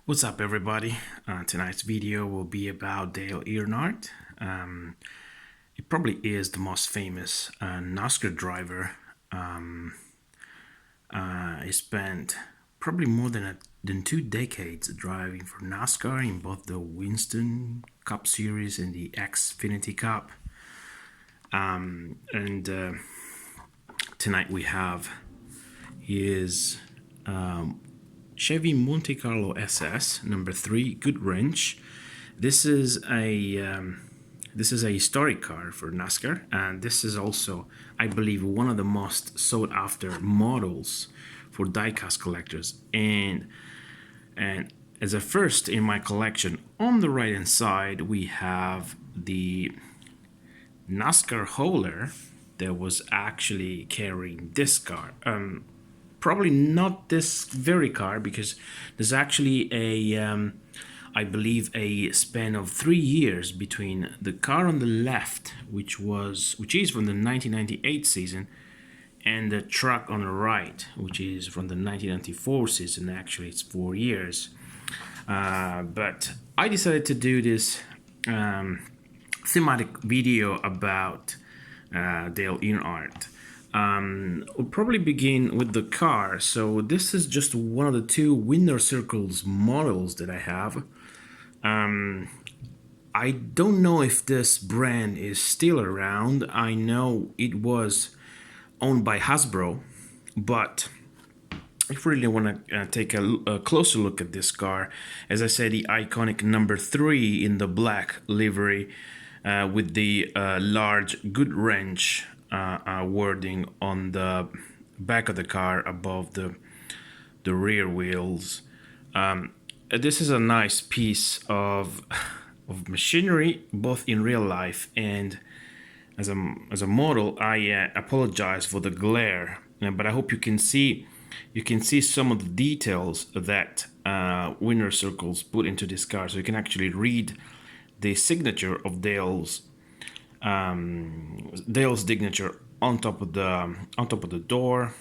What's up, everybody? Tonight's video will be about Dale Earnhardt. He probably is the most famous NASCAR driver. He spent probably more than 2 decades driving for NASCAR in both the Winston Cup Series and the Xfinity Cup. And tonight we have his Chevy Monte Carlo SS number 3 Good Wrench. This is a historic car for NASCAR, and this is also, I believe, one of the most sought after models for diecast collectors. And as a first in my collection, on the right hand side we have the NASCAR hauler that was actually carrying this car. Probably not this very car, because there's actually I believe a span of 3 years between the car on the left, which is from the 1998 season, and the truck on the right, which is from the 1994 season. Actually, it's 4 years. But I decided to do this thematic video about Dale Earnhardt. We'll probably begin with the car. So this is just one of the 2 Winner Circles models that I have. I don't know if this brand is still around. I know it was owned by Hasbro, but if you really want to take a closer look at this car, as I said, the iconic number 3 in the black livery with the large Good Wrench wording on the back of the car above the rear wheels. This is a nice piece of machinery, both in real life and as a model. I apologize for the glare, but I hope you can see some of the details that Winner Circles put into this car, so you can actually read the signature of Dale's signature on top of the door.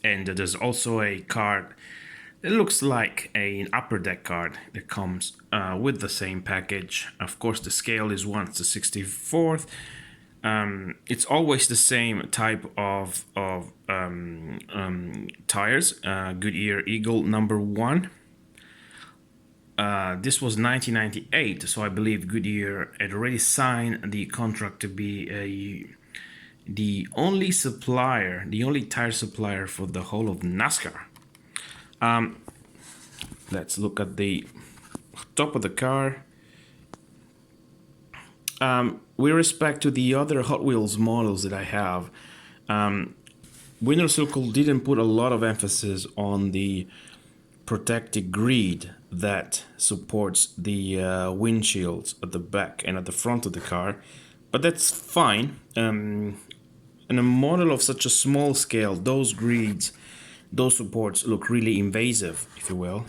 And there's also a card that looks like an upper deck card that comes with the same package. Of course, the scale is 1/64. It's always the same type of tires, Goodyear Eagle number 1. This was 1998, so I believe Goodyear had already signed the contract to be the only tire supplier for the whole of NASCAR. Let's look at the top of the car. With respect to the other Hot Wheels models that I have, Winner Circle didn't put a lot of emphasis on the protective grid that supports the windshields at the back and at the front of the car, but that's fine. In a model of such a small scale, those grids, those supports look really invasive, if you will.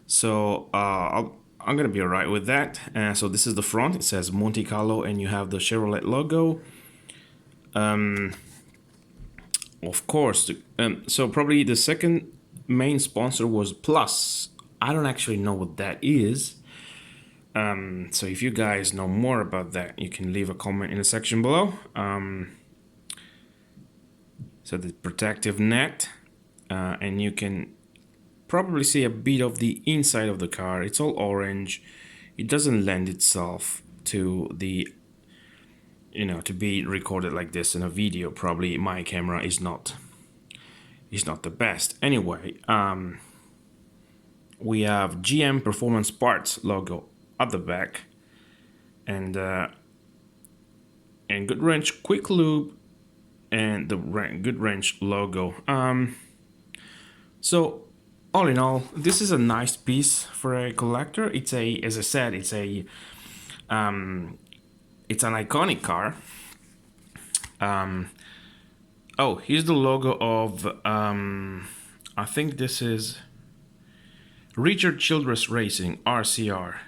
So I'm gonna be alright with that. So this is the front. It says Monte Carlo, and you have the Chevrolet logo. Of course, so probably the second main sponsor was Plus. I don't actually know what that is. So if you guys know more about that, you can leave a comment in the section below. So the protective net, and you can probably see a bit of the inside of the car. It's all orange. It doesn't lend itself to the, to be recorded like this in a video. Probably my camera is not the best. Anyway, we have GM Performance Parts logo at the back, and Good Wrench Quick Lube, and the Good Wrench logo. So all in all, this is a nice piece for a collector. It's as I said, it's an iconic car. Oh, here's the logo of I think this is Richard Childress Racing, RCR,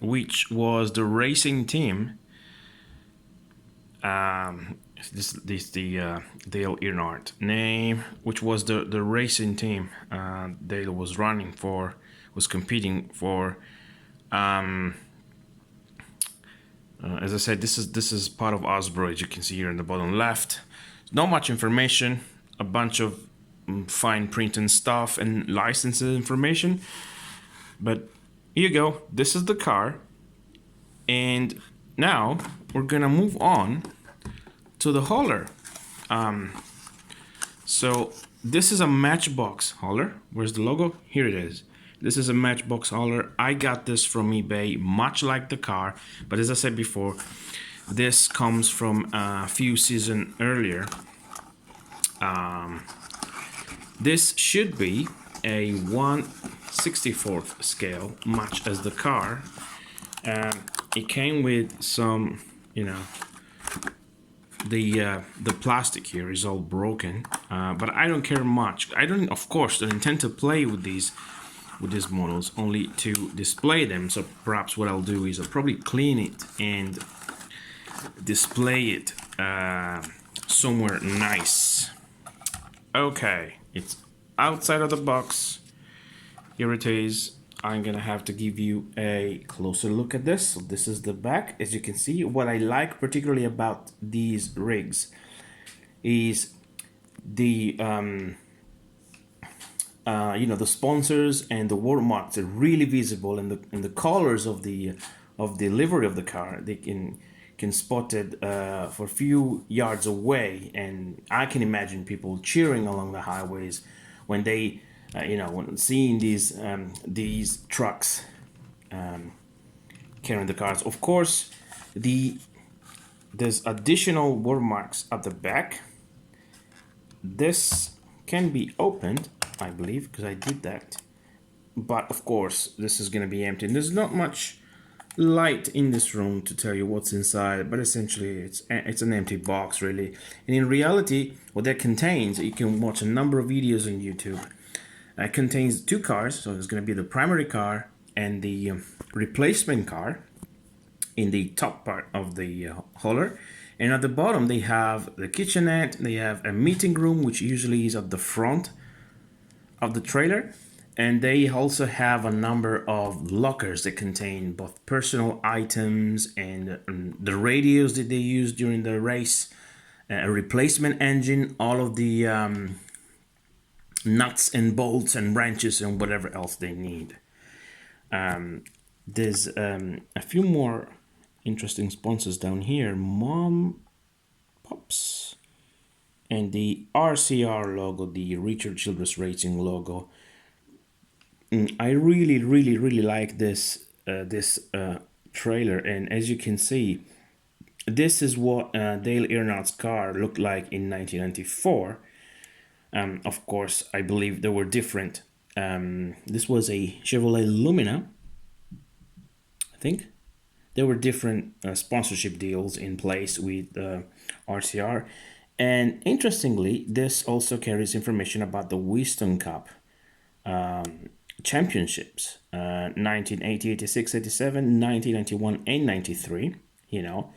which was the racing team This the Dale Earnhardt name, which was the racing team Dale was running for, was competing for. As I said, this is part of Osbro, as you can see here in the bottom left. Not much information, a bunch of fine print and stuff and licenses information. But here you go. This is the car, and now we're gonna move on to the hauler. So this is a Matchbox hauler. Where's the logo? Here it is. This is a Matchbox hauler. I got this from eBay, much like the car, but as I said before, this comes from a few seasons earlier. This should be a 1/64th scale, much as the car. It came with some, you know, the plastic here is all broken, but I don't care much. I don't, of course, don't intend to play with these models, only to display them. So perhaps what I'll do is I'll probably clean it and display it somewhere nice. Okay, it's outside of the box. Here it is. I'm gonna have to give you a closer look at this. So this is the back. As you can see, what I like particularly about these rigs is the you know, the sponsors and the watermarks are really visible, and the colors of the livery of the car, they can spot it for a few yards away, and I can imagine people cheering along the highways when they you know, when seeing these trucks carrying the cars. Of course, there's additional watermarks at the back. This can be opened, I believe, because I did that. But of course, this is going to be empty. And there's not much light in this room to tell you what's inside, but essentially it's an empty box, really. And in reality, what that contains, you can watch a number of videos on YouTube. It contains two cars, so it's going to be the primary car and the replacement car in the top part of the hauler. And at the bottom, they have the kitchenette, they have a meeting room, which usually is at the front of the trailer. And they also have a number of lockers that contain both personal items and the radios that they use during the race, a replacement engine, all of the nuts and bolts and wrenches and whatever else they need. There's a few more interesting sponsors down here. Mom Pops and the RCR logo, the Richard Childress Racing logo. I really like this trailer, and as you can see, this is what Dale Earnhardt's car looked like in 1994. Of course, I believe there were different. This was a Chevrolet Lumina, I think. There were different sponsorship deals in place with RCR. And interestingly, this also carries information about the Winston Cup championships, 1980, 86, 87, 1991, and 93. You know,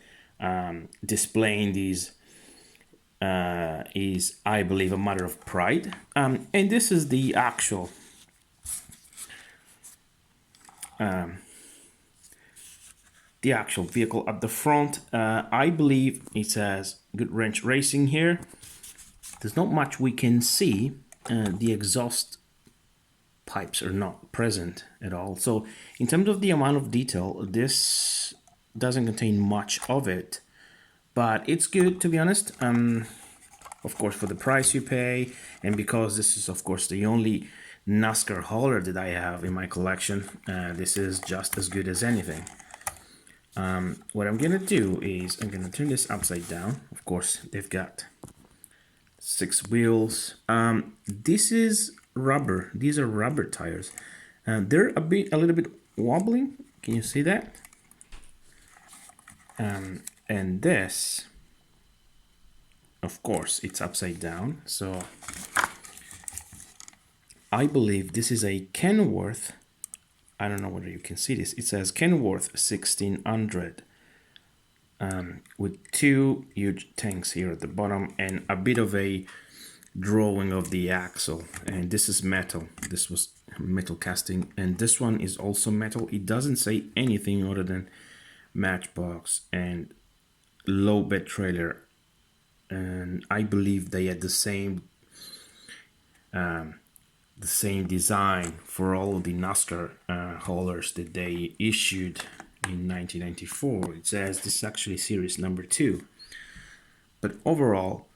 displaying these is, I believe, a matter of pride. And this is the actual vehicle at the front. I believe it says Good Wrench Racing here. There's not much we can see. The exhaust pipes are not present at all. So in terms of the amount of detail, this doesn't contain much of it, but it's good, to be honest. Of course, for the price you pay, and because this is, of course, the only NASCAR hauler that I have in my collection, this is just as good as anything. What I'm gonna do is I'm gonna turn this upside down. Of course, they've got 6 wheels. This is rubber. These are rubber tires. They're a little bit wobbling. Can you see that? And this, of course, it's upside down. So I believe this is a Kenworth. I don't know whether you can see this. It says Kenworth 1600 with two huge tanks here at the bottom and a bit of a drawing of the axle. And this is metal. This was metal casting, and this one is also metal. It doesn't say anything other than Matchbox and low bed trailer, and I believe they had the same design for all of the NASCAR haulers that they issued in 1994. It says this is actually series number 2. But overall,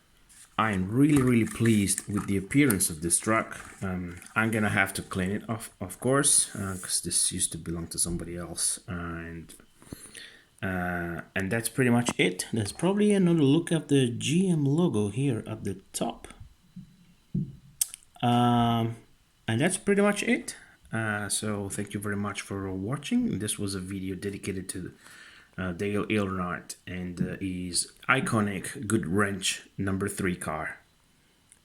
I'm really pleased with the appearance of this truck. I'm gonna have to clean it off, of course, because this used to belong to somebody else, and that's pretty much it. There's probably another look at the GM logo here at the top. And that's pretty much it. So thank you very much for watching. This was a video dedicated to Dale Earnhardt and his iconic Good Wrench number 3 car.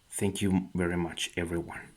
Thank you very much, everyone.